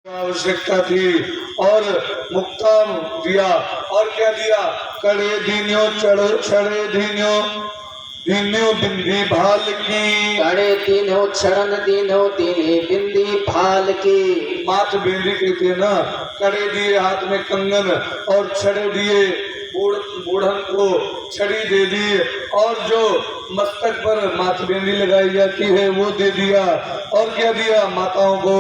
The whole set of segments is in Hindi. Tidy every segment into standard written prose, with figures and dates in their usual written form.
आवश्यकता थी और मुक्ता दिया और क्या दिया, कड़े दीन्यो छड़े दीन्यो दीन्यो बिंदी भाल की, कड़े तीनों क्षरण दीनो दीनी बिंदी भाल की। माथ बिंदी कहते हैं ना, कड़े दिए हाथ में कंगन और छड़े दिए बूढ़न को छड़ी दे दी और जो मस्तक पर माथ बिंदी लगाई जाती है वो दे दिया और क्या दिया माताओं को,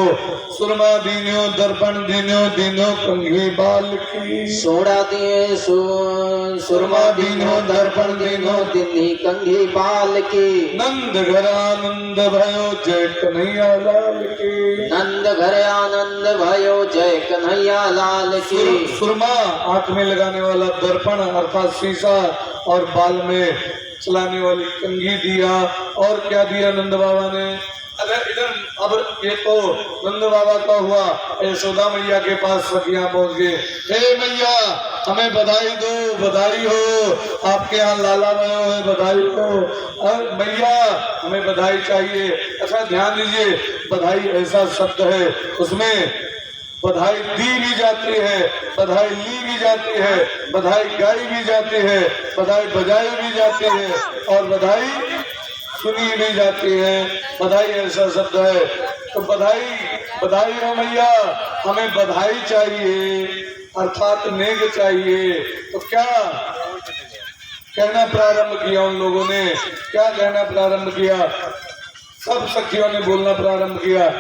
सुरमा दीन्यो दर्पण दीन्यो दीनो कंघी बाल की, सोड़ा दिए सुरमा दीनो दर्पण दीनो दिनी कंघी बाल की। नंद घर आनंद भयो जय कन्हैया लाल की, नंद घर आनंद भयो जय कन्हैया लाल की। सुरमा आंख में लगाने वाला दर्पण अर्थात शीशा और बाल में चलाने वाली कंघी दिया और क्या दिया नंद बाबा ने। अगर इधर अब ये तो नंद बाबा का हुआ, यशोदा मैया के पास सखियां पहुंच गए, हे मैया हमें बधाई दो, बधाई हो, आपके यहाँ लाला नया है, बधाई हो। मैया हमें बधाई चाहिए। अच्छा ध्यान दीजिए, बधाई ऐसा शब्द है उसमें बधाई दी भी जाती है, बधाई ली भी जाती है, बधाई गाई भी जाती है, बधाई बजाई भी जाती है और बधाई सुनी भी जाती है। बधाई ऐसा शब्द है। तो बधाई बधाई हो मैया, हमें बधाई चाहिए अर्थात नेग चाहिए। तो क्या कहना प्रारंभ किया उन लोगों ने, क्या कहना प्रारंभ किया, सब सखियों ने बोलना प्रारंभ किया,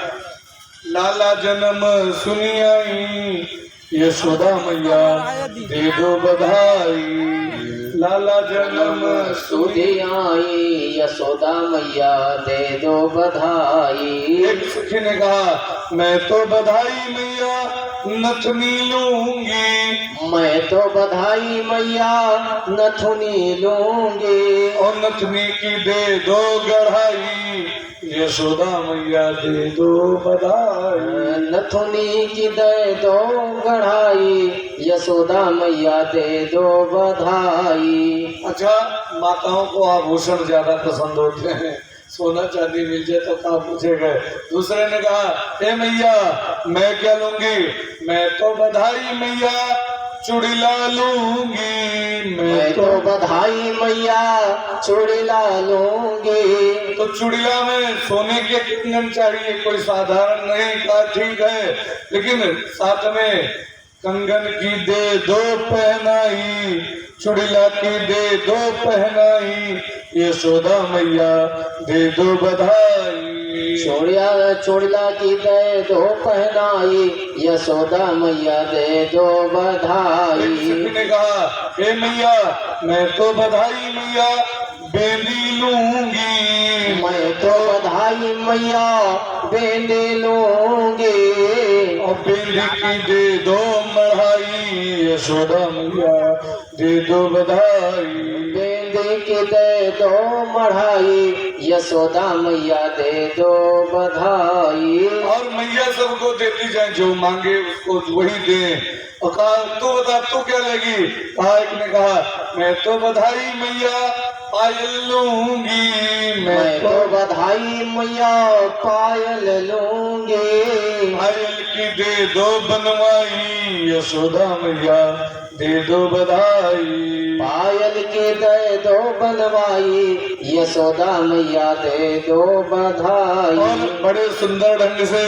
लाला जन्म सुनियाई यशोदा मैया दे दो बधाई, लाला जन्म सुनियाई यशोदा मैया दे दो बधाई। एक सखी ने कहा, मैं तो बधाई मैया नथनी लूंगी, मैं तो बधाई मैया नथुनी लूंगी, और नथनी की दे दो गढ़ाई यशोदा मैया दे दो बधाई, नथुनी की दे दो गढ़ाई यशोदा मैया दे दो बधाई। अच्छा माताओं को आभूषण ज्यादा पसंद होते हैं, सोना चांदी मिल जाए तो क्या पूछेगा। दूसरे ने कहा, हे मैया मैं क्या लूंगी, मैं तो बधाई मैया चूड़ीला लूंगी, मैं तो बधाई मैया चूड़ीला लूंगी। तो चूड़िया में सोने के कंगन चाहिए, कोई साधारण नहीं का, ठीक है, लेकिन साथ में कंगन की दे दो पहनाई, चुड़ीला की दे दो पहनाई यशोदा मैया दे दो बधाई, चूड़िला की दे दो पहनाई यशोदा मैया दे दो बधाई। ने कहा, हे मैया मैं तो बधाई मैया बेंदी लूंगी, मैं तो बधाई मैया बेंदी लूंगी, और बेंदी की दे दो मढ़ाई यशोदा मैया दे दो बधाई, बेंदी की दे दो मढ़ाई यशोदा मैया दे दो बधाई। और मैया सबको देती जाए, जो मांगे उसको वही दे। और कहा, तू बता तू क्या लेगी। कहा, एक ने कहा, मैं तो बधाई मैया पायल लूंगी, मैं तो बधाई मैया पायल लूंगी, पायल की दे दो बनवाई यशोदा मैया दे दो बधाई, पायल की दे दो बनवाई यशोदा मैया दे दो बधाई। और बड़े सुंदर ढंग से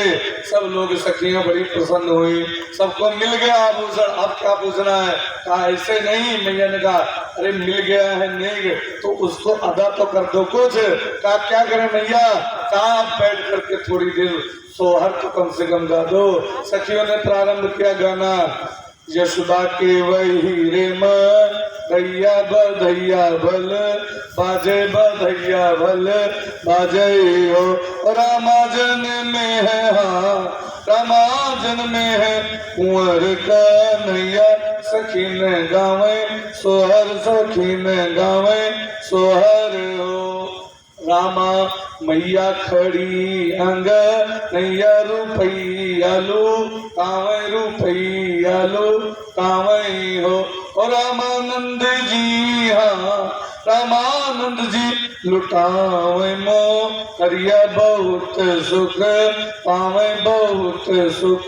सब लोग सखियां बड़ी प्रसन्न हुई, सबको मिल गया आभूषण। अब क्या पूछना है। कहा, ऐसे नहीं। मैया ने कहा, अरे मिल गया है नेग तो उसको अदा तो कर दो कुछ। कहा, क्या करें मैया। कहा, आप बैठ करके थोड़ी देर सोहर तो कम से कम गा दो। सखियों ने प्रारंभ किया गाना, यशोदा के वही रे दैया बधैया भल बाजे बधैया भल बाजे हो, रामाजन में है, हाँ रामाजन में है कुंवर का नैया, सखी ने गावे सोहर, सखी ने गावे सोहर हो, रामा मैया खड़ी अंग नैया रुपैयालू कावे रुपैयालू कावे हो, और रामानंद जी, हाँ रामानंद जी लुटावे मोह करिया बहुत सुख पावे बहुत सुख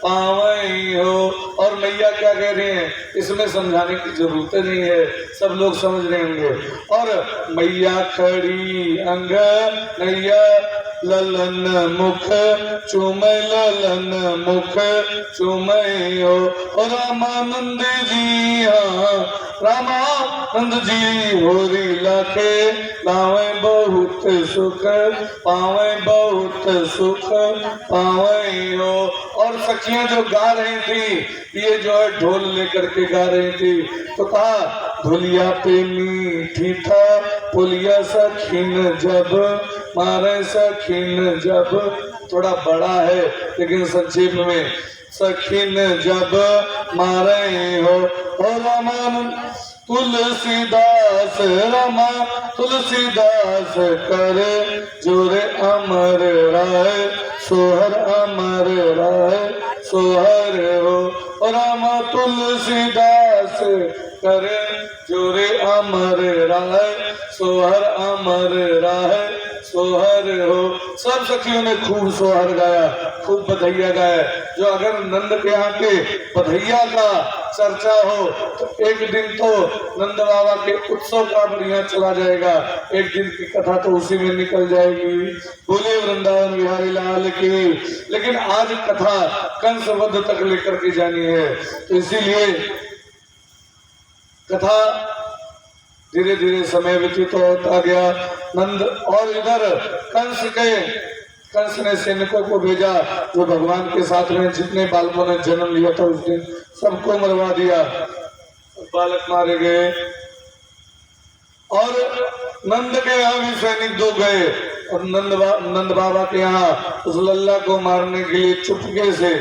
पावे हो। और मैया क्या कह रही हैं, इसमें समझाने की जरूरत नहीं है, सब लोग समझ रहे होंगे। और मैया खड़ी अंग नैया ललन मुख चुमय ललन मुख चुमय हो। और रामानंद जी रामानंद जी होरी लाखे लावे बहुत सुख पावे बहुत सुख पावे हो। और सखियां जो गा रही थी, ये जो है ढोल लेकर के गा रही थी, तो कहा ढोलिया पे मीठी था पुलिया सखीन जब मारे सखीन जब, थोड़ा बड़ा है लेकिन संक्षेप में, सखीन जब मारे हो। और रामानंद तुलसीदास रमा तुलसीदास करे जोरे अमर राय सोहर अमर राय सोहर हो। और रामा तुलसीदास करे जोरे अमर राय सोहर अमर राय सोहर हो। सब सखियों ने खूब सोहर गाया, खूब बधैया गाया। जो अगर नंद के यहाँ के बधैया का चर्चा हो तो एक दिन तो नंद बाबा के उत्सव का बढ़िया चला जाएगा, एक दिन की कथा तो उसी में निकल जाएगी। बोले वृंदावन बिहारी लाल की। लेकिन आज कथा कंस वध तक लेकर के जानी है, तो इसीलिए कथा धीरे धीरे समय व्यतीत तो होता गया। नंद और इधर कंस ने सैनिकों को भेजा जो भगवान के साथ में जितने बालकों ने जन्म लिया था उस दिन सबको मरवा दिया, बालक मारे गए। और नंद के यहाँ भी सैनिक दो गए और नंद बाबा के यहाँ उस लल्ला को मारने के लिए चुपके से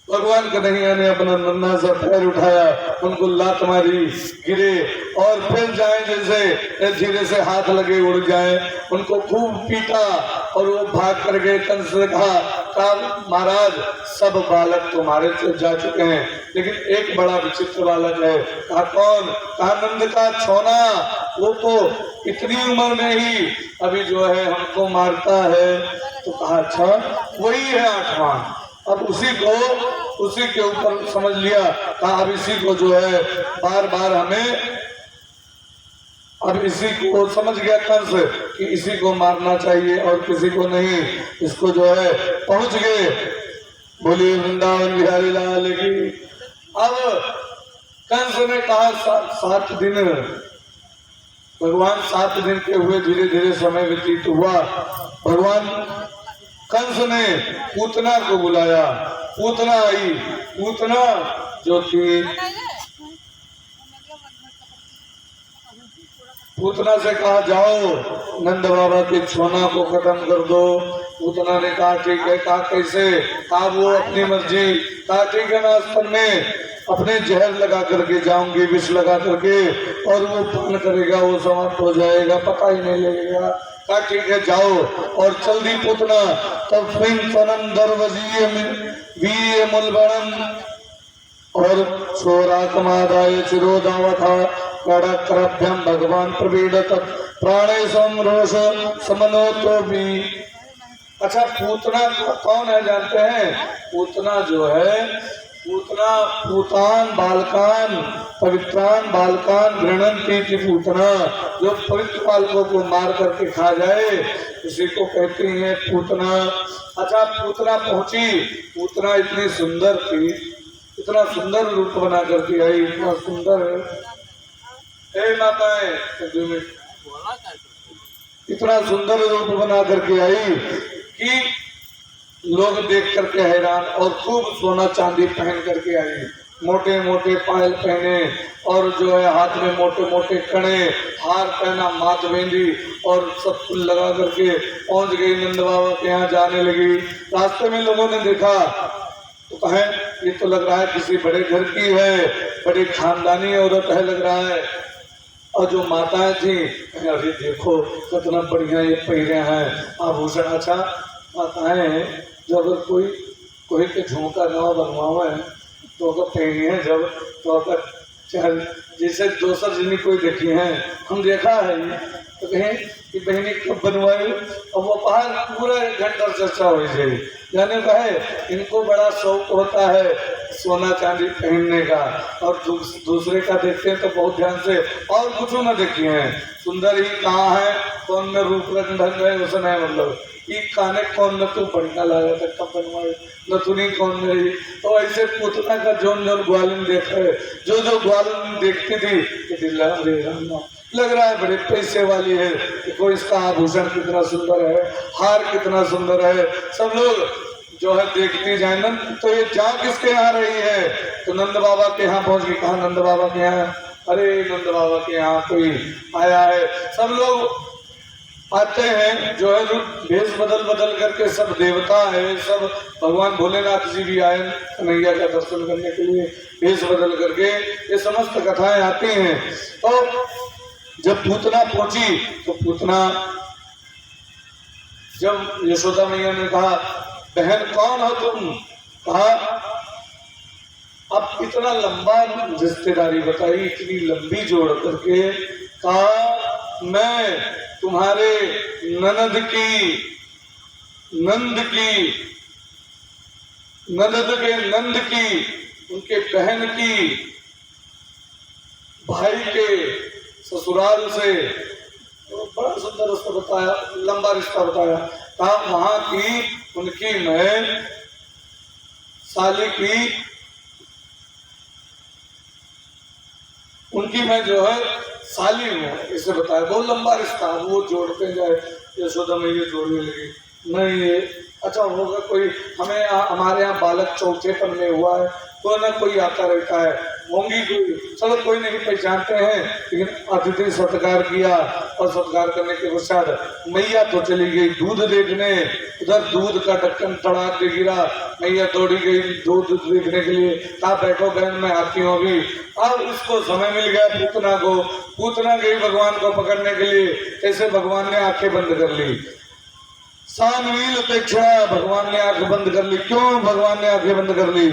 भगवान कन्हैया ने अपना नन्हा सा पैर उठाया, उनको लात मारी, गिरे और फिर जाए जैसे धीरे से हाथ लगे उड़ जाए, उनको खूब पीटा और वो भाग कर गए। कंस ने कहा महाराज सब बालक तुम्हारे से जा चुके हैं, लेकिन एक बड़ा विचित्र बालक है। कहा कौन? कहा नंद का छोना, वो तो इतनी उम्र में ही अभी जो है हमको मारता है। तो कहा अच्छा वही है आठवां। अब उसी के ऊपर समझ लिया, कहा अब इसी को जो है बार बार हमें, अब इसी को समझ गया कंस कि इसी को मारना चाहिए और किसी को नहीं, इसको जो है पहुंच गए। बोलिए वृंदावन बिहारी लाल की। अब कंस ने कहा 7 दिन, भगवान 7 दिन के हुए, धीरे धीरे समय व्यतीत हुआ। भगवान कंस ने पूतना को बुलाया, पूतना आई। पूतना जो थी, पूतना से कहा जाओ नंद बाबा के छोना को खत्म कर दो। पूतना ने कहा ठीक है। कहा कैसे? कहा वो अपनी मर्जी। कहा ठीक है, नास्पन में अपने जहर लगा करके जाऊंगी, विष लगा करके, और वो पान करेगा, वो समाप्त हो जाएगा, पता ही नहीं लगेगा। कहा ठीक है जाओ। और चल दी पूतना। तब फिर दरवजीय वीय मुलबणम और छोरा कमादाय चिरोदावा था कड़क्रभ्यम भगवान प्रवीडत प्राणे समरोष समनो तो भी। अच्छा पूतना कौन है जानते हैं? पूतना जो है, पूतना पूतान बालकान पवित्रान बालकान गृणंती थी। पूतना जो पवित्र बालकों को मार करके खा जाए उसी को कहती है पूतना। अच्छा पूतना पहुंची। पूतना इतनी सुंदर थी, इतना सुंदर रूप बना करके आई, इतना सुंदर है माताएं, इतना सुंदर रूप बना करके आई कि लोग देख करके हैरान। और खूब सोना चांदी पहन करके आई, मोटे मोटे पायल पहने और जो है हाथ में मोटे मोटे कड़े, हार पहना, माथ बेंदी और सब फूल लगा करके पहुंच गई नंद बाबा के यहाँ जाने लगी। रास्ते में लोगों ने देखा तो कहे ये तो लग रहा है किसी बड़े घर की है, बड़ी खानदानी औरत है लग रहा है। और जो माताएं थी अरे देखो कितना बढ़िया ये पहने हैं आभूषण। अच्छा माताएं जो अगर कोई के झुमका गाँव बनवाओ है तो अगर पहनी है जब, तो अगर चाहे जैसे दोसर जिन्हें कोई देखी हैं, हम देखा है ये, तो कहें कि बहनी कब बनवाए, और वो पहाड़ पूरा 1 घंटा चर्चा हो जाए। जाने का है इनको बड़ा शौक होता है सोना चांदी पहनने का, और दूसरे का देखते हैं तो बहुत ध्यान से, और कुछ न देखिए हैं। सुंदर ही कहाँ है, कौन में रूप रंग ढंग है, उसे नहीं मतलब ये खाने कौन न तू बढ़िया लगा था कब बनवाए न तूनी कौन नहीं। तो ऐसे पुतना का जोन जोन ग्वालिन देखे, जो जो ग्वालिन देखती थी कि लग रहा है बड़े पैसे वाली है, देखो इसका आभूषण कितना सुंदर है, हार कितना सुंदर है। सब लोग जो है देखते जाए न, तो ये जा किसके यहाँ रही है, तो नंद बाबा के यहाँ पहुंच गई। कहा नंद बाबा के यहाँ, अरे नंद बाबा के यहाँ कोई आया है। सब लोग आते हैं, जो है भेष बदल बदल करके, सब देवता है, सब भगवान भोलेनाथ जी भी आए कन्हैया का दर्शन करने के लिए भेष बदल करके, ये समस्त कथाएं आती हैं। तो जब पूतना पहुंची तो पूतना, जब यशोदा मैया ने कहा बहन कौन हो तुम, कहा अब इतना लंबा रिश्तेदारी बताई, इतनी लंबी जोड़ करके, कहा मैं तुम्हारे ननद की, नंद के नंद की, उनके बहन की, भाई के ससुराल से, तो बड़ा सुंदर उसको बताया, लंबा रिश्ता बताया। कहा वहां की उनकी मैं साली की, उनकी मैं जो है साली हूँ, इसे बताया। बहुत लंबा रिश्ता, वो जोड़ते जाए, यशोदा मैया जोड़ने लगी। नहीं ये अच्छा होगा कोई, हमें हमारे यहाँ बालक चौथेपन में हुआ है, कोई ना कोई आता रहता है, होंगी कोई, चलो कोई नहीं पहचानते हैं। लेकिन अतिथि सत्कार किया, और सत्कार करने के पश्चात मैया तो चली गई दूध देखने, उधर दूध का ढक्कन तड़ाक के गिरा, मैया दौड़ी गई दूध देखने के लिए। कहा बैठो बहन मैं आती हूँ अभी। अब उसको समय मिल गया पूतना को, पूतना गई भगवान को पकड़ने के लिए, ऐसे भगवान ने आंखें बंद कर ली। सानवील अपेक्षा भगवान ने आंखें बंद कर ली। क्यों भगवान ने आंखें बंद कर ली?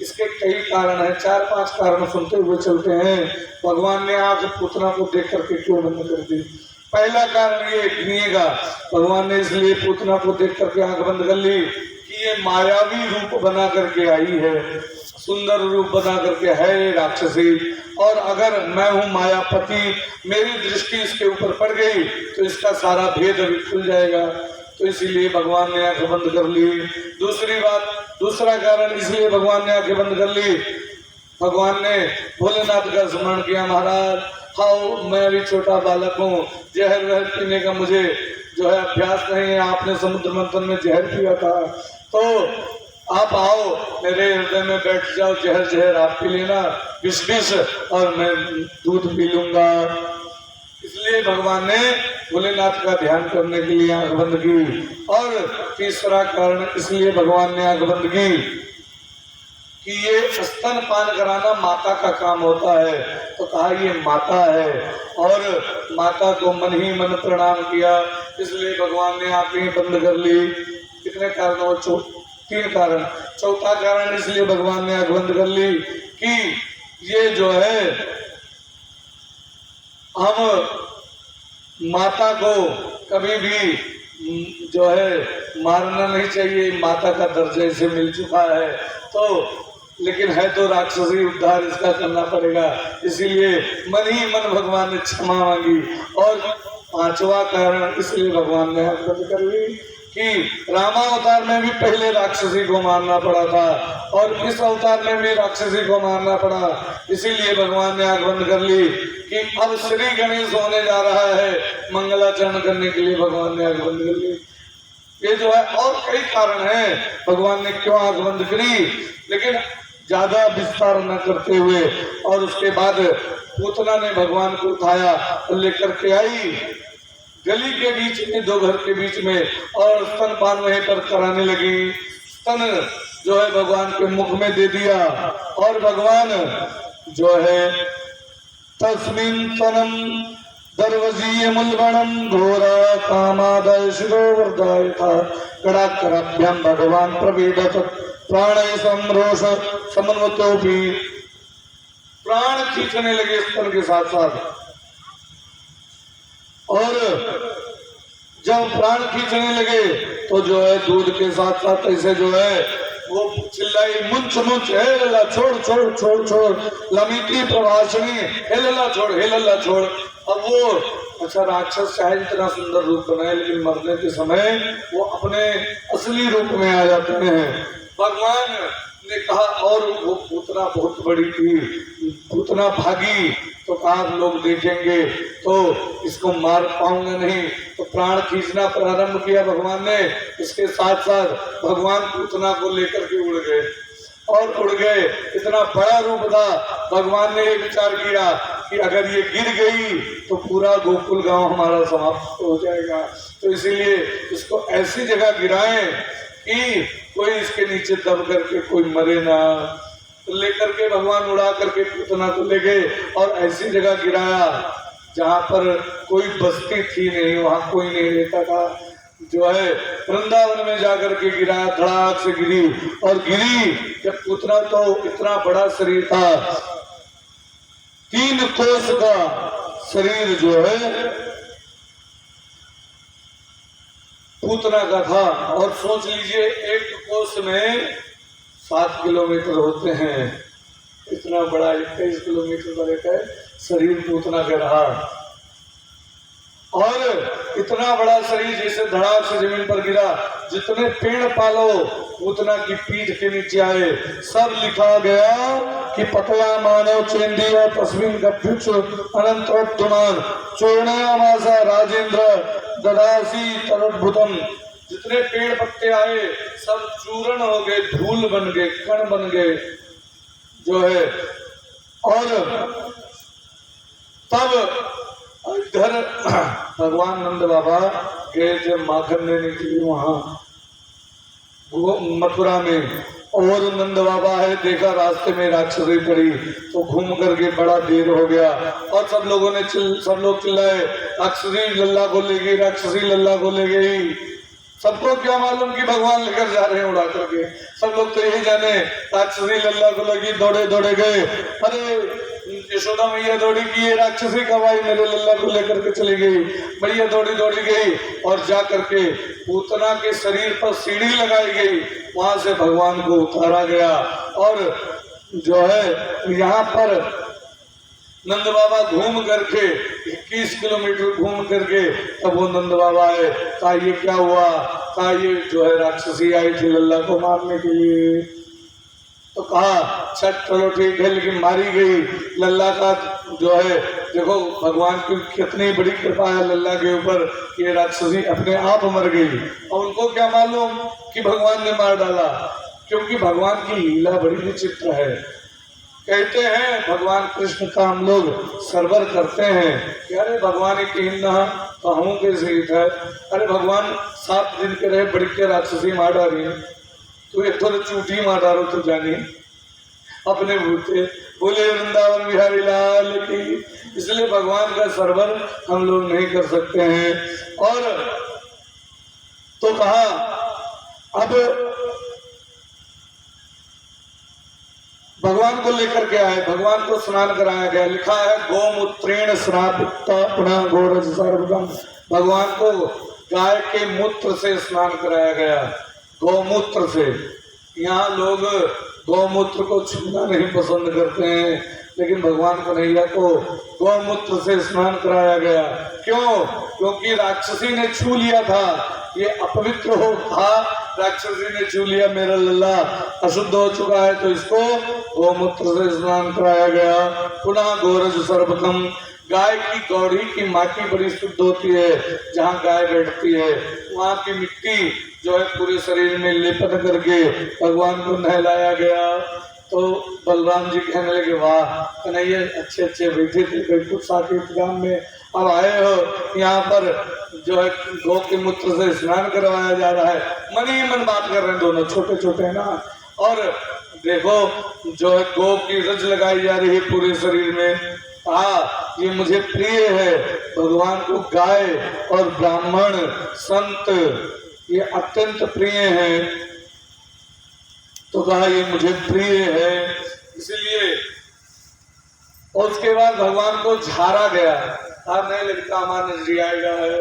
इसके कई कारण है, 4-5 कारण सुनते हुए चलते हैं। भगवान ने आंख पूतना को देख करके क्यों बंद कर दी? पहला कारण ये सुनिएगा, भगवान ने इसलिए पूतना को देख करके आंख बंद कर ली कि ये मायावी रूप बना करके आई है, सुंदर रूप बना करके है राक्षसी, और अगर मैं हूँ मायापति, मेरी दृष्टि इसके ऊपर पड़ गई तो इसका सारा भेद अभी खुल जाएगा। तो इसीलिए भगवान ने आंखें बंद कर ली। दूसरी बात, दूसरा कारण इसलिए भगवान ने आंखें बंद कर ली, भगवान ने भोलेनाथ का स्मरण किया। महाराज हाउ मैं भी छोटा बालक हूँ, जहर वहर पीने का मुझे जो है अभ्यास नहीं है, आपने समुद्र मंथन में जहर पिया था, तो आप आओ मेरे हृदय में बैठ जाओ, जहर जहर आप पी लेना, विष और मैं दूध पी लूंगा। इसलिए भगवान ने भोलेनाथ का ध्यान करने के लिए आंख बंद की। और तीसरा कारण इसलिए भगवान ने आंख बंद की कि ये स्तन पान कराना माता का काम होता है, तो कहा ये माता है, और माता को मन ही मन प्रणाम किया, इसलिए भगवान ने आंखें बंद कर ली। कितने कारण हो? 3 कारण। चौथा कारण इसलिए भगवान ने आंख बंद कर ली कि ये जो है हम माता को कभी भी जो है मारना नहीं चाहिए, माता का दर्जा इसे मिल चुका है, तो लेकिन है तो राक्षसी, उद्धार इसका करना पड़ेगा, इसीलिए मन ही मन भगवान ने क्षमा मांगी। और 5वां कारण इसलिए भगवान ने आंख बंद कर ली कि रामावतार में भी पहले राक्षसी को मारना पड़ा था, और इस अवतार में भी राक्षसी को मारना पड़ा, इसीलिए भगवान ने आंख बंद कर ली कि अब श्री गणेश होने जा रहा है, मंगलाचरण करने के लिए भगवान ने आंख बंद कर ली। ये जो है और कई कारण हैं भगवान ने क्यों आंख बंद करी, लेकिन ज्यादा विस्तार न करते हुए। और उसके बाद पूतना ने भगवान को उठाया और लेकर के आई गली के बीच में, 2 घर के बीच में, और स्तनपान वहीं पर कराने लगी। स्तन जो है भगवान के मुख में दे दिया, और भगवान जो है तस्मिन् तनम दर्वजीय मुलबणम घोरा कामादय शिरोवर्धाय था कड़ाकराभ्याम भगवान प्रवेदत प्राणय समरोष समन्वतो भी। प्राण खींचने लगे स्तन के साथ साथ। और जब प्राण खींचने लगे तो जो है दूध के साथ साथ ऐसे जो है वो चिल्लाई, मुंच मुंच, हे लल्ला छोड़ छोड़ छोड़ छोड़, लमिती प्रभाषणी, हे लल्ला छोड़, हे लल्ला छोड़। अब वो अच्छा राक्षस चाहे इतना सुंदर रूप बनाए, लेकिन मरने के समय वो अपने असली रूप में आ जाते हैं। भगवान ने कहा, और वो पूतना बहुत बड़ी थी, पूतना भागी तो कहा लोग देखेंगे तो इसको मार पाऊंगा नहीं, तो प्राण खींचना प्रारंभ किया भगवान ने। इसके साथ साथ भगवान पूतना को लेकर के उड़ गए और उड़ गए। इतना बड़ा रूप था, भगवान ने एक विचार किया कि अगर ये गिर गई तो पूरा गोकुल गांव हमारा समाप्त हो जाएगा, तो इसीलिए इसको ऐसी जगह गिराएं कि कोई इसके नीचे दब करके कोई मरे ना। तो लेकर के भगवान उड़ा करके पूतना को ले गए और ऐसी जगह गिराया जहां पर कोई बस्ती थी नहीं, वहां कोई नहीं रहता था। जो है वृंदावन में जाकर के गिराया, धड़ाक से गिरी। और गिरी जब पूतना तो इतना बड़ा शरीर था, 3 कोस का शरीर जो है पूतना का था। और सोच लीजिए 1 कोस में 7 किलोमीटर होते हैं, इतना बड़ा 21 किलोमीटर बड़े का शरीर पूतना का रहा। और इतना बड़ा शरीर जैसे धड़ाक से जमीन पर गिरा, जितने पेड़ पालो पूतना की पीठ के नीचे आए। सब लिखा गया कि पतला मानव चेंदिया तस्वीन गभ्युच अनंतोत्तमान चूर्णयामासा राजेंद्र ददासी तरुद्भुतम। जितने पेड़ पत्ते आए सब चूर्ण हो गए, धूल बन गए, कण बन गए जो है। और तब इधर भगवान नंद बाबा गए थे माखन लेने के लिए वहां मथुरा में। और नंद बाबा है, देखा रास्ते में राक्षसी पड़ी तो घूम करके बड़ा देर हो गया। और सब लोग चिल्लाए, राक्षसी लल्ला को ले गई, राक्षसी लल्ला को ले गई। सबको क्या मालूम कि भगवान लेकर जा रहे हैं उड़ा करके। सब लोग तो यही जाने राक्षसी लल्ला को लगी, दौड़े दौड़े गए। अरे यशोदा मैया दौड़ी कि ये राक्षसी कब आई, मेरे लल्ला को लेकर के चली गई। मैया दौड़ी दौड़ी गई और जा करके पूतना के शरीर पर सीढ़ी लगाई गई, वहां से भगवान को उतारा गया। और जो है यहाँ पर नंद बाबा घूम करके 21 किलोमीटर घूम करके तब वो नंद बाबा है। कहा ये क्या हुआ? कहा ये जो है राक्षसी आई थी लल्ला को मारने के लिए। तो कहा अच्छा चलो ठीक है, लेकिन मारी गई लल्ला का जो है। देखो भगवान की कितनी बड़ी कृपा है लल्ला के ऊपर, ये राक्षसी अपने आप मर गई। और उनको क्या मालूम कि भगवान ने मार डाला, क्योंकि भगवान की लीला बड़ी विचित्र है। कहते हैं भगवान कृष्ण का हम लोग सरवर करते हैं कि अरे भगवान एक कहूँ के सहित है। अरे भगवान 7 दिन के रहे बड़ी के राक्षसी मार डाली, तो एक थोड़ा चूटी मार डालो तो जानी अपने भूते। बोले वृंदावन बिहारी लाल की। इसलिए भगवान का सरवर हम लोग नहीं कर सकते हैं। और तो कहा अब भगवान को लेकर के आए, भगवान को स्नान कराया गया। लिखा है गोमूत्रेण स्नापिता पुनः गोरज सर्वगम। भगवान को गाय के मूत्र से स्नान कराया गया, गौमूत्र से। यहाँ लोग गौमूत्र को छूना नहीं पसंद करते हैं, लेकिन भगवान कन्हैया को गौमूत्र से स्नान कराया गया। क्यों? क्योंकि राक्षसी ने छू लिया था, ये अपवित्र हो था, राक्षसी ने छू लिया, मेरा लल्ला अशुद्ध हो चुका है, तो इसको गौमूत्र से स्नान कराया गया। पुनः गोरज सर्वगम। गाय की गौड़ी की माटी बड़ी शुद्ध होती है, जहाँ गाय बैठती है वहाँ की मिट्टी जो है पूरे शरीर में लेपन करके भगवान को नहलाया गया। तो बलराम जी कहने लगे वाह कन्हैया अच्छे अच्छे बैठे थे बैकुंठ साकेत गांव में, अब आए हो यहाँ पर जो है गौ के मूत्र से स्नान करवाया जा रहा है। मन ही मन बात कर रहे हैं, दोनों छोटे छोटे हैं ना। और देखो जो है गौ की रज लगाई जा रही है पूरे शरीर में। ये मुझे प्रिय है। भगवान को गाय और ब्राह्मण संत ये अत्यंत प्रिय हैं। तो कहा ये मुझे प्रिय है, इसलिए और उसके बाद भगवान को झाड़ा गया। आप नहीं लगता हमारा जियाएगा है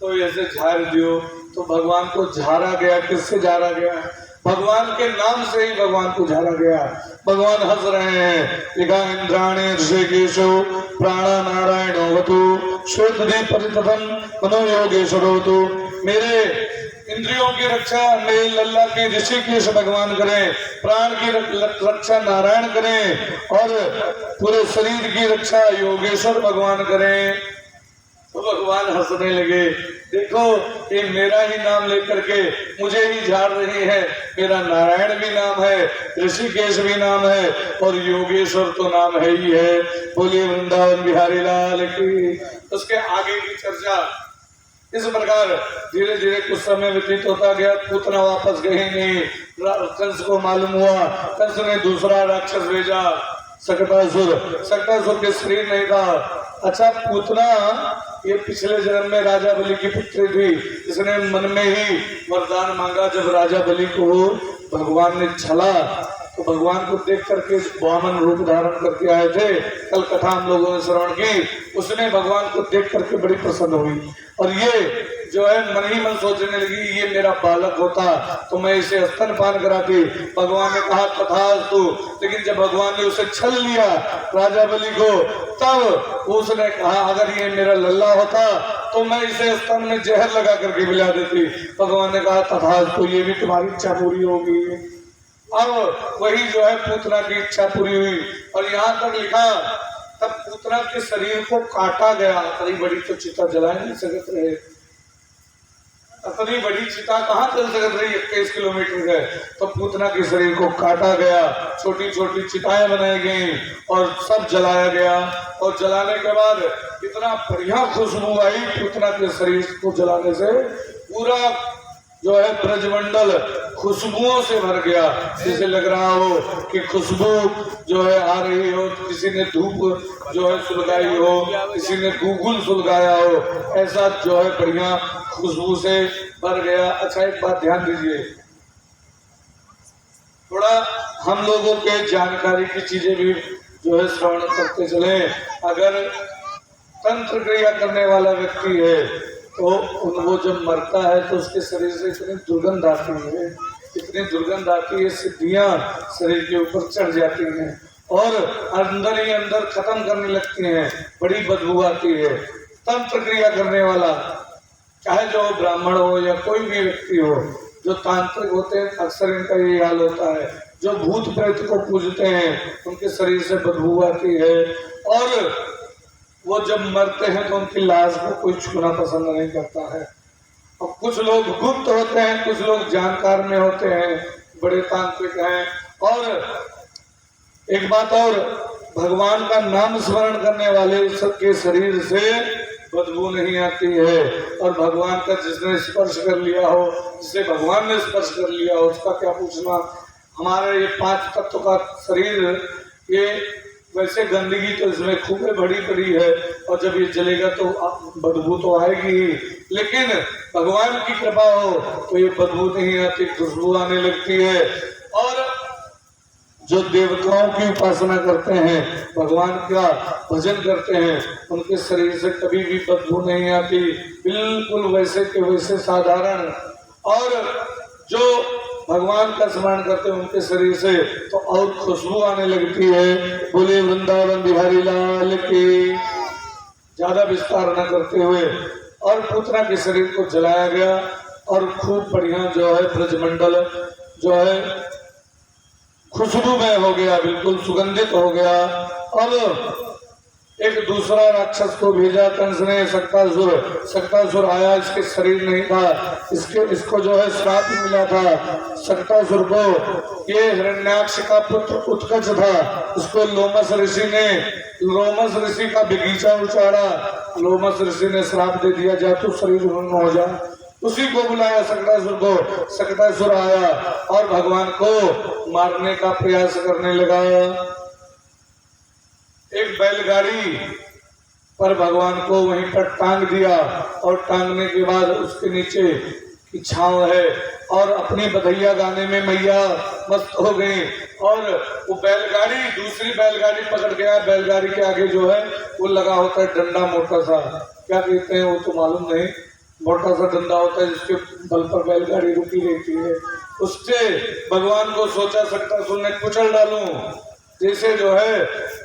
तो ऐसे झाड़ दियो, तो भगवान को झाड़ा गया। किससे झाड़ा गया? भगवान के नाम से ही भगवान को झाड़ा गया। भगवान हंस रहे हैं, लिखा इंद्राणे ऋषिकेशो प्राणा नारायणोवतु श्वेतदीप परिततम मनोयोगेश्वरोतु। मेरे इंद्रियों की रक्षा मेरे लल्ला के ऋषिकेश भगवान करें, प्राण की रक्षा नारायण करें और पूरे शरीर की रक्षा योगेश्वर भगवान करें। तो भगवान हंसने लगे, देखो ये मेरा ही नाम लेकर के मुझे ही झाड़ रही है। मेरा नारायण भी नाम है, ऋषिकेश भी नाम है और योगेश्वर तो नाम है ही है। बोलिए वृंदावन बिहारी लाल की। उसके आगे की चर्चा इस प्रकार धीरे धीरे कुछ समय व्यतीत होता गया। पूतना वापस गई नहीं। कंस को मालूम हुआ, कंस ने दूसरा राक्षस भेजा, सकटासुर। सकटासुर के शरीर नहीं था। अच्छा, पूतना ये पिछले जन्म में राजा बलि की पुत्री थी। इसने मन में ही वरदान मांगा। जब राजा बलि को भगवान ने छला तो भगवान को देख करके वामन रूप धारण करके आए थे। कल कथा हम लोगों ने श्रवण की। उसने भगवान को देख करके बड़ी प्रसन्न हुई और ये जो है मन ही मन सोचने लगी, ये मेरा बालक होता तो मैं इसे स्तनपान कराती। भगवान ने कहा तथास्तु। लेकिन जब भगवान ने उसे छल लिया राजा बलि को, तब उसने कहा अगर ये मेरा लल्ला होता तो मैं इसे स्तन में जहर लगा करके मिला देती। भगवान ने कहा तथास्तु, ये भी तुम्हारी इच्छा पूरी होगी। अब वही जो है पूतना की इच्छा पूरी हुई। और यहाँ तक लिखा, तब पूतना के शरीर को काटा गया। इतनी बड़ी तो चिता जला नहीं सकते रहे, इतनी बड़ी चिता कहाँ जल सकते रही, 21 किलोमीटर गए। तो पूतना के शरीर को काटा गया, छोटी छोटी चिताएं बनाई गई और सब जलाया गया। और जलाने के बाद इतना बढ़िया खुशबू आई पूतना के शरीर को जलाने से, पूरा जो है ब्रजमंडल खुशबुओं से भर गया। जैसे लग रहा हो कि खुशबू जो है आ रही हो, किसी ने धूप जो है सुलगाई हो, किसी ने गूगल सुलगाया हो, ऐसा जो है बढ़िया खुशबू से भर गया। अच्छा, एक बात ध्यान दीजिए, थोड़ा हम लोगों के जानकारी की चीजें भी जो है श्रवण करते चले। अगर तंत्र क्रिया करने वाला व्यक्ति है तो वो जब मरता है तो उसके शरीर से इतनी दुर्गंध आती है, इतनी दुर्गंध आती है, सिद्धियां शरीर के ऊपर चढ़ जाती हैं और अंदर ही अंदर खत्म करने लगती हैं, बड़ी बदबू आती है। तंत्र क्रिया करने वाला, चाहे जो ब्राह्मण हो या कोई भी व्यक्ति हो, जो तांत्रिक होते हैं अक्सर इनका यही हाल होता है। जो भूत प्रेत को पूजते हैं उनके शरीर से बदबू आती है और वो जब मरते हैं तो उनकी लाश को कोई छूना पसंद नहीं करता है। और कुछ लोग गुप्त होते हैं, कुछ लोग जानकार में होते हैं, बड़े तांत्रिक हैं। और एक बात और, भगवान का नाम स्मरण करने वाले सबके शरीर से बदबू नहीं आती है। और भगवान का जिसने स्पर्श कर लिया हो, जिसे भगवान ने स्पर्श कर लिया हो, उसका क्या पूछना। हमारे ये 5 तत्व का शरीर, ये वैसे गंदगी तो इसमें खूब बड़ी बड़ी है और जब ये जलेगा तो बदबू तो आएगी ही, लेकिन भगवान की कृपा हो तो ये बदबू नहीं आती, खुशबू आने लगती है। और जो देवताओं की उपासना करते हैं, भगवान का भजन करते हैं, उनके शरीर से कभी भी बदबू नहीं आती, बिल्कुल वैसे के वैसे साधारण। और जो भगवान का स्मरण करते हैं उनके शरीर से तो और खुशबू आने लगती है। बोले वृंदावन बिहारी लाल की। ज्यादा विस्तार न करते हुए और पूतना के शरीर को जलाया गया और खूब बढ़िया जो है ब्रजमंडल जो है खुशबूमय हो गया, बिल्कुल सुगंधित हो गया। अब एक दूसरा राक्षस को भेजा कंस ने, सकटासुर। सकटासुर आया, इसके शरीर नहीं था, इसको जो है श्राप मिला था। सकटासुर को ये हिरण्याक्ष का पुत्र उत्कच था, इसको लोमस ऋषि का बगीचा उचाड़ा। लोमस ऋषि ने श्राप दे दिया, जा तू शरीर भंग हो जा। उसी को बुलाया सकटासुर को। सकटासुर आया और भगवान को मारने का प्रयास करने लगा। एक बैलगाड़ी पर भगवान को वहीं पर टांग दिया और टांगने के बाद उसके नीचे की छांव है। और अपनी बधैया गाने में मैया मस्त हो गई और वो बैलगाड़ी, दूसरी बैलगाड़ी पकड़ गया। बैलगाड़ी के आगे जो है वो लगा होता है डंडा, मोटा सा, क्या कहते हैं वो तो मालूम नहीं, मोटा सा डंडा होता है जिसके बल पर बैलगाड़ी रुकी रहती है। उससे भगवान को सोचा शक्तासुर ने कुचल डालूं, जैसे जो है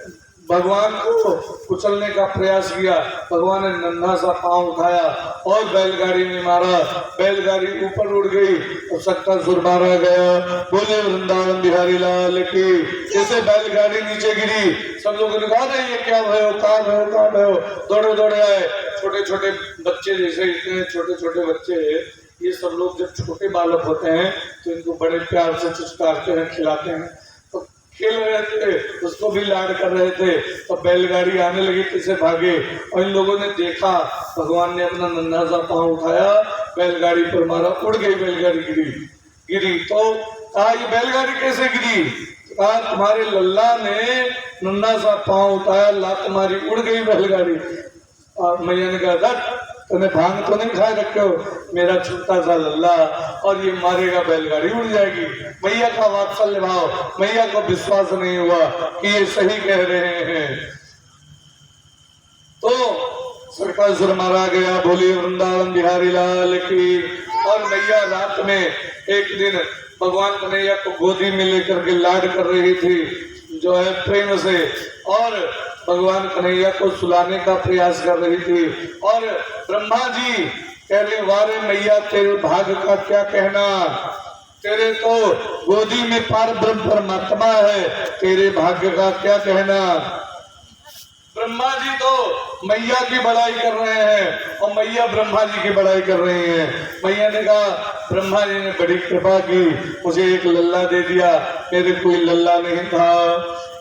भगवान को कुचलने का प्रयास किया। भगवान ने नन्हा सा पांव उठाया और बैलगाड़ी में मारा, बैलगाड़ी ऊपर उड़ गई और शक्तासुर मारा गया। बोले वृंदावन बिहारी लाल की। जैसे बैलगाड़ी नीचे गिरी, सब लोगों ने कहा ये क्या भयो, कहाँ भयो, कहाँ भयो, दौड़े दौड़े आए। छोटे छोटे बच्चे, जैसे इतने छोटे छोटे बच्चे, ये सब लोग जब छोटे बालक होते हैं तो इनको बड़े प्यार से चुचकारते हैं, खिलाते हैं। तो खेल रहे थे, उसको भी लाड कर रहे थे। तो बैलगाड़ी आने लगी, पीछे भागे और इन लोगों ने देखा भगवान ने अपना नन्हा सा पांव उठाया, बैलगाड़ी पर मारा, उड़ गई बैलगाड़ी, गिरी। तो कहा ये बैलगाड़ी कैसे गिरी? कहा तुम्हारे लल्ला ने नन्हा सा पांव उठाया, लात मारी, उड़ गई बैलगाड़ी। और मैया ने कहा तुम्हें भांग तो नहीं खाए रखे हो, मेरा छोटा सा लल्ला और ये मारेगा, बैलगाड़ी उड़ जाएगी। मैया का वात्सल्य भाव, मैया को विश्वास नहीं हुआ कि ये सही कह रहे हैं। तो शक्तासुर मारा गया। बोली वृंदावन बिहारी लाल की। और मैया रात में एक दिन भगवान कन्हैया को गोदी में लेकर के लाड कर रही थी जो है प्रेम से, और भगवान कन्हैया को सुलाने का प्रयास कर रही थी। और ब्रह्मा जी कह रहे वारे मैया तेरे भाग्य का क्या कहना, तेरे तो गोदी में पार ब्रह्म परमात्मा है, तेरे भाग्य का क्या कहना। ब्रह्मा जी तो मैया की बड़ाई कर रहे हैं और मैया ब्रह्मा जी की बड़ाई कर रही हैं। मैया ने कहा ब्रह्मा जी ने बड़ी कृपा की, मुझे एक लल्ला दे दिया, मेरे कोई लल्ला नहीं था।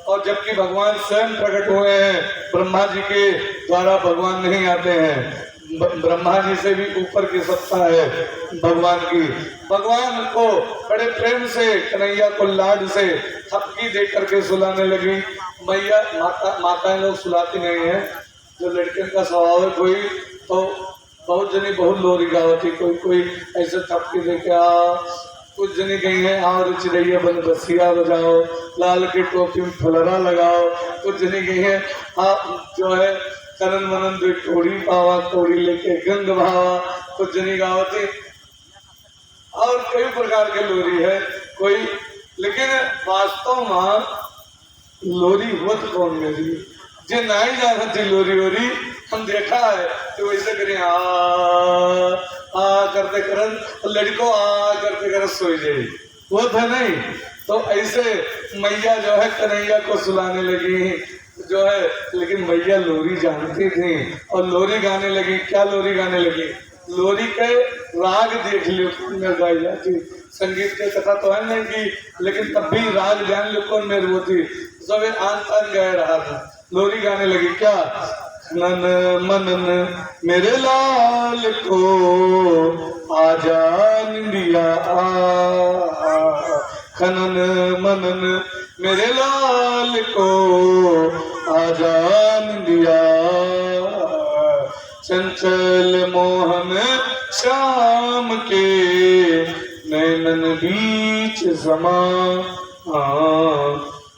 और जबकि भगवान स्वयं प्रकट हुए हैं, ब्रह्मा जी के द्वारा भगवान नहीं आते हैं, ब्रह्मा जी से भी ऊपर की सत्ता है भगवान की। भगवान को बड़े प्रेम से कन्हैया को लाड से थपकी दे करके सुलाने लगी। मैया माताएं लोग सुलाती नहीं है, जो लड़कियों का स्वभाव है, कोई तो बहुत जनी बहुत लोरी गावती, कोई ऐसे थपकी दे के कुछ जनी गई है और चिड़ैया बन बसिया बजाओ, लाल की टोपी में फलरा लगाओ। कुछ जनी गई है जो है करन मनन दो टोड़ी पावा, टोड़ी लेके गंग भावा, कुछ जनी गावती और कई प्रकार के लोरी है कोई। लेकिन वास्तव में लोरी होत कौन मेरी जे नहीं जानती लोरी वोरी, हम देखा है कि वैसे करें आ करते करन, लड़को आ करते करन सोई जाए, वो था नहीं। तो ऐसे मैया जो है कन्हैया को सुलाने लगी जो है, लेकिन मैया लोरी जानती थी और लोरी गाने लगी। क्या लोरी गाने लगी? लोरी के राग देख लो कौन में गाई जाती, संगीत के कथा तो है नहीं की, लेकिन तब भी राग जान लो कौन में होती, सब आन तान गाय रहा था। लोरी गाने लगी क्या? खनन मनन मेरे लाल को आजा निंदिया, खनन मनन मेरे लाल को आजा निंदिया, चंचल मोहन श्याम के नैनन बीच समा।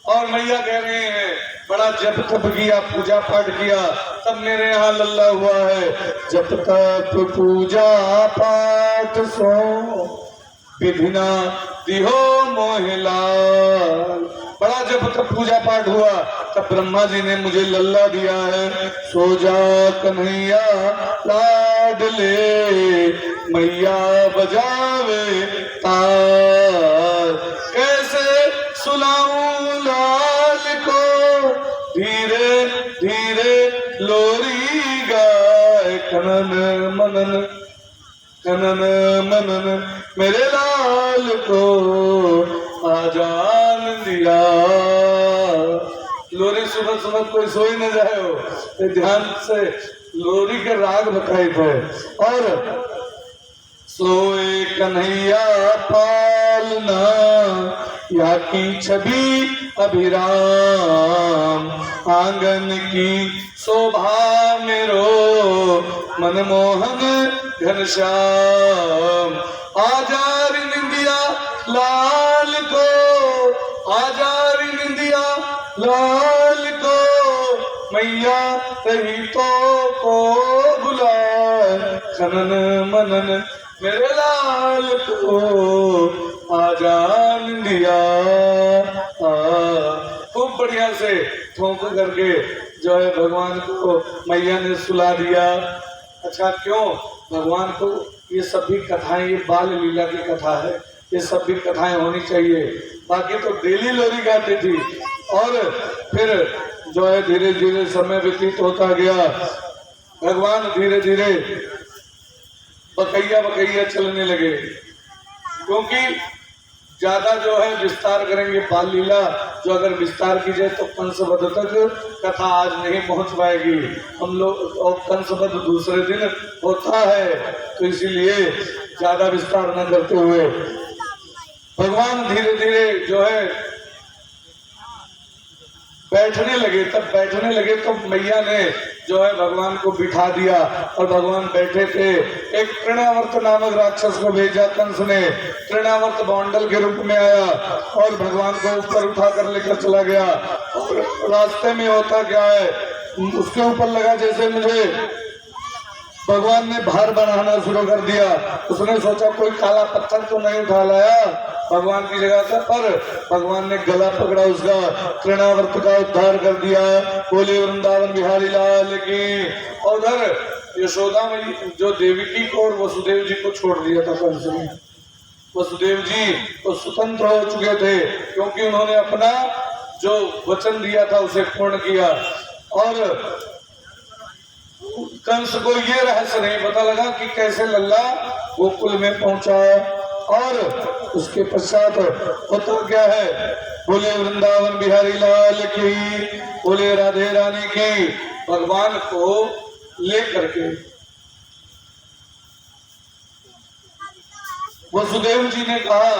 और मैया कह रहे हैं बड़ा जप तप किया, पूजा पाठ किया, तब मेरे यहाँ लल्ला हुआ है। जप तप पूजा पाठ सो विधिना दिहो मोहलाल। बड़ा जब तब पूजा पाठ हुआ तब ब्रह्मा जी ने मुझे लल्ला दिया है। सो जा कन्हैया लाड ले, मैया बजावे तार, कैसे सुनाऊं लाल को धीरे धीरे लोरी गाए। खनन मनन खनन मनन मेरे लाल को आजान दिया। लोरी सुबह सुबह कोई सोई न जाए हो, तो ध्यान से लोरी के राग बताए थे। और सोए कन्हैया पालना या की छवि अभिराम, आंगन की शोभा मेरो मनमोहन घनश्याम। आजा रे निंदिया लाल को, आजा रे निंदिया लाल को, मैया रही तो को बुलाए, खनन मनन मेरे लाल को, आजा निंदिया। खूब बढ़िया से ठोंक करके जो है भगवान को मैया ने सुला दिया। अच्छा, क्यों भगवान को ये सब भी कथाएं, ये बाल लीला की कथा है, ये सब भी कथाएं होनी चाहिए। बाकी तो डेली लोरी गाती थी। और फिर जो है धीरे धीरे समय व्यतीत होता गया। भगवान धीरे धीरे बकैया बकैया चलने लगे, क्योंकि ज्यादा जो है विस्तार करेंगे बाल लीला, जो अगर विस्तार की जाए तो कंसवध तक कथा आज नहीं पहुंच पाएगी हम लोग, और कंसवध दूसरे दिन होता है, तो इसीलिए ज्यादा विस्तार न करते हुए भगवान धीरे धीरे जो है बैठने लगे। तब बैठने लगे तो मैया ने जो है भगवान को बिठा दिया और भगवान बैठे थे। एक तृणावर्त नामक राक्षस को भेजा कंस ने, तृणावर्त बांडल के रूप में आया और भगवान को ऊपर उठा कर लेकर चला गया। और रास्ते में होता क्या है, उसके ऊपर लगा जैसे मुझे भगवान ने भार बनाना शुरू कर दिया। उसने सोचा कोई काला पत्थर तो नहीं उठा लाया भगवान की जगह से, पर भगवान ने गला पकड़ा उसका, तृणावर्त का उद्धार कर दिया। बोले वृंदावन बिहारी लाल की। और उधर यशोदा में जो देवकी को और वसुदेव जी को छोड़ दिया था कंस ने। वसुदेव जी तो स्वतंत्र हो चुके थे, क्योंकि उन्होंने अपना जो वचन दिया था उसे पूर्ण किया। और कंस को ये रहस्य नहीं पता लगा कि कैसे लल्ला गोकुल में पहुंचा। और उसके पश्चात होता क्या है, बोले वृंदावन बिहारी लाल की, बोले राधे रानी की। भगवान को लेकर के वसुदेव जी ने कहा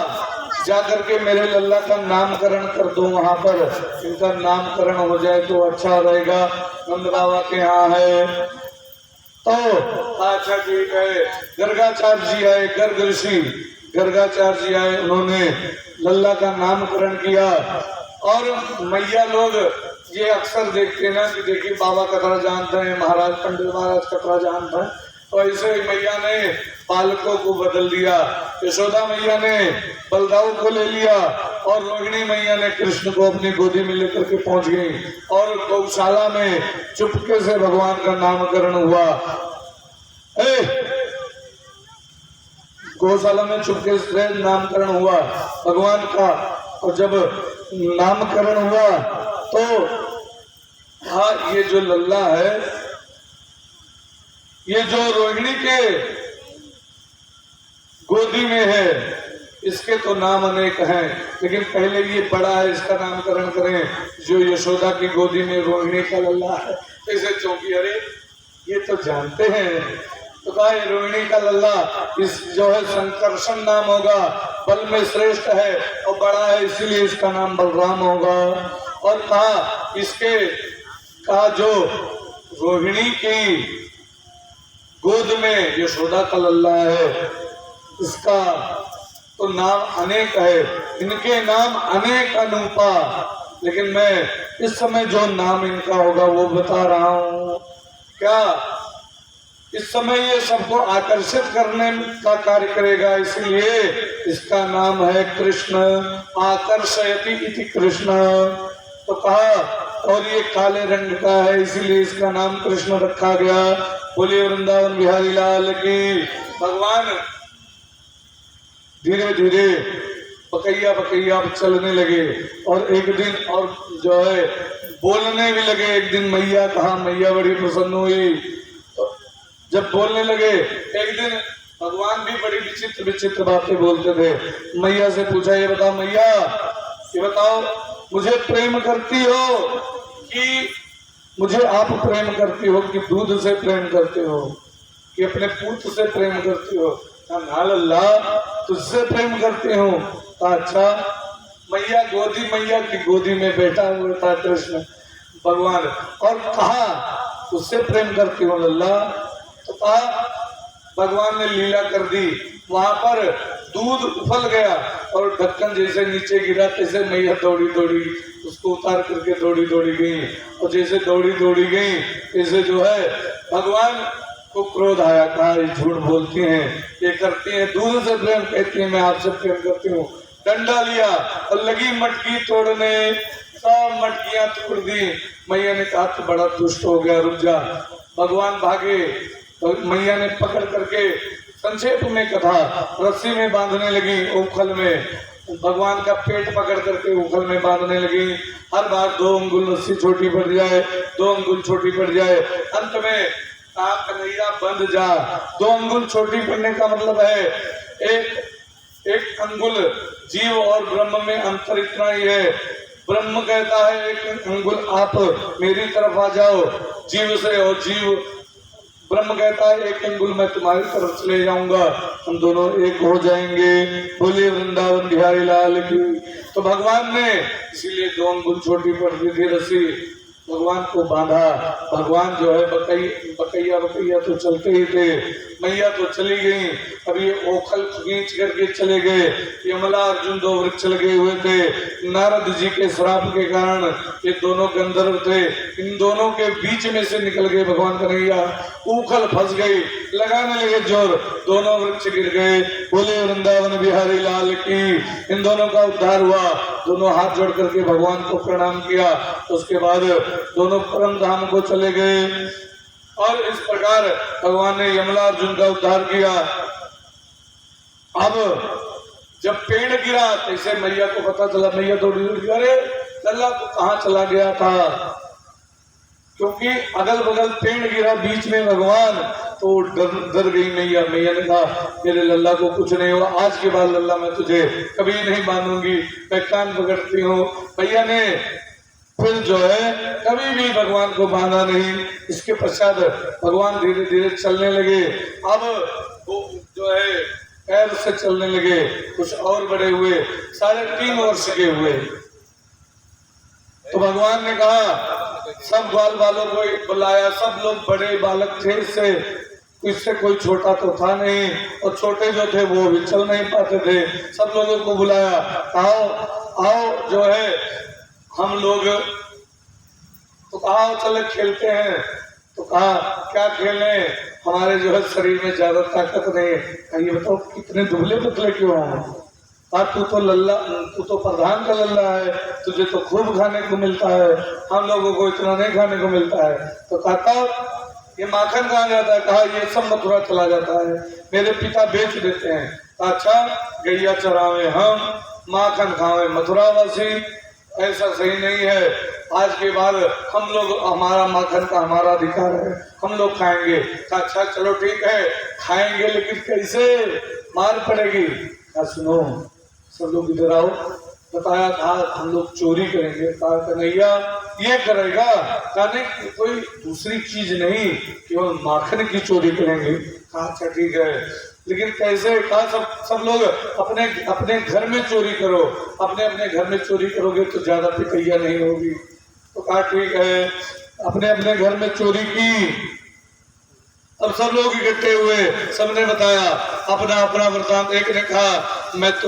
जाकर के मेरे लल्ला का नामकरण कर दो, वहां पर इनका नामकरण हो जाए तो अच्छा रहेगा, नंद बाबा के यहाँ है। तो अच्छा ठीक है। गर्गाचार्य जी आए, गर्ग ऋषि गर्गाचार्य जी आए, उन्होंने लल्ला का नामकरण किया। और मैया लोग ये अक्सर देखते ना कि देखिए बाबा कतरा जानते हैं, महाराज पंडित महाराज कतरा जानते हैं, तो ऐसे मैया ने बालकों को बदल दिया। यशोदा मैया ने बलदाऊ को ले लिया और रोहिणी मैया ने कृष्ण को अपनी गोदी में लेकर के पहुंच गई। और गौशाला में चुपके से भगवान का नामकरण हुआ। गौशाला में चुपके से नामकरण हुआ भगवान का। और जब नामकरण हुआ तो हाँ, ये जो लल्ला है, ये जो रोहिणी के गोदी में है, इसके तो नाम अनेक हैं, लेकिन पहले ये बड़ा है, इसका नामकरण करें। जो यशोदा की गोदी में रोहिणी का लल्ला है, इसे चौंकी, अरे ये तो जानते हैं, तो कहा रोहिणी का लल्ला इस जो है संकर्षण नाम होगा, बल में श्रेष्ठ है और बड़ा है, इसीलिए इसका नाम बलराम होगा। और कहा इसके का जो रोहिणी की गोद में यशोदा का लल्ला है, इसका तो नाम अनेक है, इनके नाम अनेक अनूपा, लेकिन मैं इस समय जो नाम इनका होगा वो बता रहा हूं। क्या इस समय ये सबको आकर्षित करने का कार्य करेगा, इसलिए इसका नाम है कृष्ण। आकर्षयति इति कृष्ण। तो कहा और ये काले रंग का है, इसीलिए इसका नाम कृष्ण रखा गया। बोलिए वृंदावन बिहारी लाल की। भगवान धीरे धीरे बकैया बकैया चलने लगे और एक दिन और जो है बोलने भी लगे। एक दिन मैया कहा, मैया बड़ी प्रसन्न हुई तो जब बोलने लगे। एक दिन भगवान भी बड़ी विचित्र विचित्र बातें बोलते थे। मैया से पूछा, ये बताओ मैया, ये बताओ मुझे प्रेम करती हो कि मुझे आप प्रेम करती हो, कि दूध से प्रेम करते हो, कि अपने पुत्र से प्रेम करती हो? ना लल्ला, तुझसे प्रेम करती हूँ। अच्छा, मैया की गोदी में बैठा हुआ था कृष्ण भगवान, और कहा उससे प्रेम करती हो लल्ला? तो कहा भगवान ने लीला कर दी। वहां पर दूध उफल गया और ढक्कन जैसे नीचे गिरा, तैसे मैया दौड़ी दौड़ी उसको उतार करके दौड़ी दौड़ी गई। और जैसे दौड़ी दौड़ी गई, ऐसे जो है भगवान को क्रोध आया, कहा ये झूठ बोलती हैं, ये करती हैं, दूध से प्रेम कहती है, मैं आपसे प्रेम करती हूँ। डंडा लिया और लगी मटकी तोड़ने, सब मटकियां तोड़ दी। मैया ने कहा तो बड़ा दुष्ट हो गया, रुक जा। भगवान भागे तो मैया ने पकड़ करके, संक्षेप में कथा, रस्सी में बांधने लगी, उखल में भगवान का पेट पकड़ करके उखल में बांधने लगी। हर बार 2 अंगुल रस्सी छोटी पड़ जाए, 2 अंगुल छोटी पड़ जाए। अंत में कहा कन्हैया बंध जा। 2 अंगुल छोटी पड़ने का मतलब है एक अंगुल जीव और ब्रह्म में अंतर इतना ही है। ब्रह्म कहता है 1 अंगुल आप मेरी तरफ आ जाओ जीव से, और जीव ब्रह्म कहता है 1 अंगुल मैं तुम्हारी तरफ चले जाऊंगा, हम दोनों एक हो जाएंगे। बोले वृंदावन बिहारी लाल की। तो भगवान ने इसीलिए 2 अंगुल छोटी पड़ दी थी रस्सी, भगवान को बांधा। भगवान जो है बकैया तो चलते ही थे, मैया तो चली गई। अब ये ओखल खींच करके चले गए। यमला अर्जुन 2 वृक्ष लगे हुए थे, नारद जी के श्राप के कारण ये दोनों गंधर्व थे, इन दोनों के बीच में से निकल गए भगवान कन्हैया। उखल फंस गई, लगाने लगे जोर, दोनों वृक्ष गिर गए। बोले वृंदावन बिहारी लाल की। इन दोनों का उद्धार हुआ, दोनों हाथ जोड़ करके भगवान को प्रणाम किया। उसके बाद दोनों परम धाम को चले गए। और इस प्रकार भगवान ने यमला अर्जुन का उद्धार किया। अब जब पेड़ गिरा तैसे मैया को पता चला, मैया दौड़ी दौड़ी, अरे लल्ला तो कहाँ चला गया था, क्योंकि अगल बगल पेड़ गिरा, बीच में भगवान, तो डर गई मैया। मैया ने कहा मेरे लल्ला को कुछ नहीं हुआ, आज के बाद लल्ला मैं तुझे कभी नहीं बांधूंगी, मैं कान पकड़ती हूँ। मैया ने फिर जो है कभी भी भगवान को बांधा नहीं। इसके पश्चात भगवान धीरे धीरे चलने लगे। अब वो जो है पैर से चलने लगे, कुछ और बड़े हुए, 3.5 वर्ष के हुए। तो भगवान ने कहा सब ग्वाल बालों को बुलाया, सब लोग बड़े बालक थे, इससे कोई छोटा तो था नहीं, और छोटे जो थे वो भी चल नहीं पाते थे। सब लोगों को बुलाया, आओ जो है हम लोग, तो कहा चले खेलते हैं। तो कहा क्या खेलें, हमारे जो है शरीर में ज्यादा ताकत नहीं है। ये बताओ कितने दुबले पतले क्यों हैं? तू तो प्रधान का लल्ला है, तुझे तो खूब खाने को मिलता है, हम लोगों को इतना नहीं खाने को मिलता है। तो कहता ये माखन कहाँ जाता है? कहा ये सब मथुरा चला जाता है, मेरे पिता बेच देते हैं। अच्छा गैया चरावे हम, माखन खावे मथुरावासी, ऐसा सही नहीं है। आज के बाद हम लोग, हमारा माखन का हमारा अधिकार है, हम लोग खाएंगे। अच्छा चलो ठीक है खाएंगे, लेकिन कैसे, मार पड़ेगी। सुनो सब लोग इधर आओ। बताया था हम लोग चोरी करेंगे। कहा कन्हैया ये करेगा, कहने कोई दूसरी चीज नहीं, केवल माखन की चोरी करेंगे। कहा अच्छा ठीक है, लेकिन कैसे? कहा सब लोग अपने अपने घर में चोरी करो, अपने अपने घर में चोरी करोगे तो ज्यादा पिटैया नहीं होगी। तो कहा ठीक है, अपने अपने घर में चोरी की। अब सब लोग इकट्ठे हुए, सबने बताया अपना अपना वृतांत। एक ने कहा मैं तो